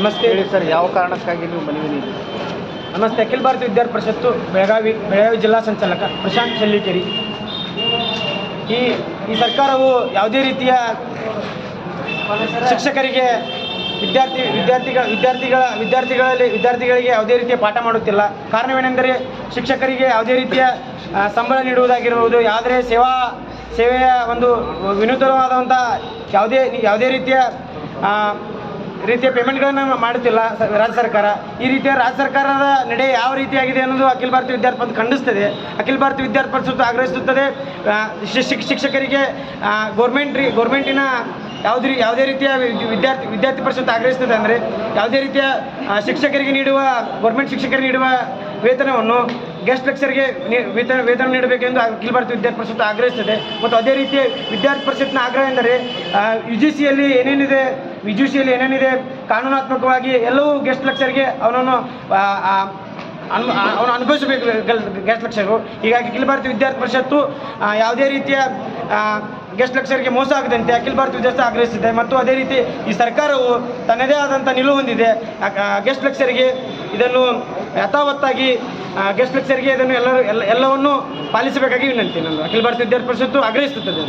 ನಮಸ್ತೆ ಹೇಳಿ ಸರ್, ಯಾವ ಕಾರಣಕ್ಕಾಗಿ ನೀವು ಮನವಿ ನೀಡಿ? ನಮಸ್ತೆ. ಅಖಿಲ ಭಾರತ ವಿದ್ಯಾರ್ಥಿ ಪರಿಷತ್ತು ಬೆಳಗಾವಿ ಜಿಲ್ಲಾ ಸಂಚಾಲಕ ಪ್ರಶಾಂತ್ ಶೆಲ್ಲಿಕೆರಿ. ಈ ಸರ್ಕಾರವು ಯಾವುದೇ ರೀತಿಯ ಶಿಕ್ಷಕರಿಗೆ ವಿದ್ಯಾರ್ಥಿಗಳಿಗೆ ಯಾವುದೇ ರೀತಿಯ ಪಾಠ ಮಾಡುತ್ತಿಲ್ಲ. ಕಾರಣವೇನೆಂದರೆ ಕಾರಣವೇನೆಂದರೆ ಯಾವುದೇ ರೀತಿಯ ಸಂಬಳ ನೀಡುವುದಾಗಿರಬಹುದು, ಸೇವೆಯ ಒಂದು ವಿನೂತನವಾದಂಥ ಯಾವುದೇ ರೀತಿಯ ಪೇಮೆಂಟ್ಗಳನ್ನು ಮಾಡುತ್ತಿಲ್ಲ ರಾಜ್ಯ ಸರ್ಕಾರ. ಈ ರೀತಿಯ ರಾಜ್ಯ ಸರ್ಕಾರದ ನಡೆ ಯಾವ ರೀತಿಯಾಗಿದೆ ಅನ್ನೋದು ಅಖಿಲ ಭಾರತೀಯ ವಿದ್ಯಾರ್ಥಿ ಪರಿಷತ್ ಖಂಡಿಸುತ್ತದೆ. ಅಖಿಲ ಭಾರತೀಯ ವಿದ್ಯಾರ್ಥಿ ಪರಿಷತ್ತು ಆಗ್ರಹಿಸುತ್ತದೆ ಶಿಕ್ಷಕರಿಗೆ ಗೌರ್ಮೆಂಟಿನ ಯಾವುದೇ ರೀತಿಯ ವಿದ್ಯಾರ್ಥಿ ಪರಿಷತ್ ಆಗ್ರಹಿಸುತ್ತದೆ ಅಂದರೆ ಯಾವುದೇ ರೀತಿಯ ಶಿಕ್ಷಕರಿಗೆ ನೀಡುವ ವೇತನವನ್ನು ಗೆಸ್ಟ್ ಲೆಕ್ಚರ್ಗೆ ವೇತನ ನೀಡಬೇಕೆಂದು ಅಖಿಲ ಭಾರತೀಯ ವಿದ್ಯಾರ್ಥಿ ಪರಿಷತ್ತು ಆಗ್ರಹಿಸುತ್ತದೆ. ಮತ್ತು ಅದೇ ರೀತಿಯ ವಿದ್ಯಾರ್ಥಿ ಪರಿಷತ್ನ ಆಗ್ರಹ ಎಂದರೆ ಯು ಜಿ ಸಿಯಲ್ಲಿ ಏನೇನಿದೆ ಕಾನೂನಾತ್ಮಕವಾಗಿ ಎಲ್ಲವೂ ಗೆಸ್ಟ್ ಲೆಕ್ಚರ್ಗೆ ಅವನು ಅನುಭವಿಸಬೇಕು ಗೆಸ್ಟ್ ಲೆಕ್ಚರು. ಹೀಗಾಗಿ ಅಖಿಲ ಭಾರತೀಯ ವಿದ್ಯಾರ್ಥಿ ಪರಿಷತ್ತು ಯಾವುದೇ ರೀತಿಯ ಗೆಸ್ಟ್ ಲೆಕ್ಚರ್ಗೆ ಮೋಸ ಆಗದಂತೆ ಅಖಿಲ ಭಾರತೀಯ ವಿದ್ಯಾರ್ಥಿ ಆಗ್ರಹಿಸಿದೆ. ಮತ್ತು ಅದೇ ರೀತಿ ಈ ಸರ್ಕಾರವು ತನ್ನದೇ ಆದಂಥ ನಿಲುವು ಹೊಂದಿದೆ. ಗೆಸ್ಟ್ ಲೆಕ್ಚರ್ಗೆ ಇದನ್ನು ಯಥಾವತ್ತಾಗಿ ಗೆಸ್ಟ್ ಲೆಕ್ಚರ್ಗೆ ಇದನ್ನು ಎಲ್ಲವನ್ನೂ ಪಾಲಿಸಬೇಕಾಗಿ ವಿನಂತಿ. ನಾನು ಅಖಿಲ ಭಾರತೀಯ ವಿದ್ಯಾರ್ಥಿ ಪರಿಷತ್ತು ಆಗ್ರಹಿಸುತ್ತದೆ.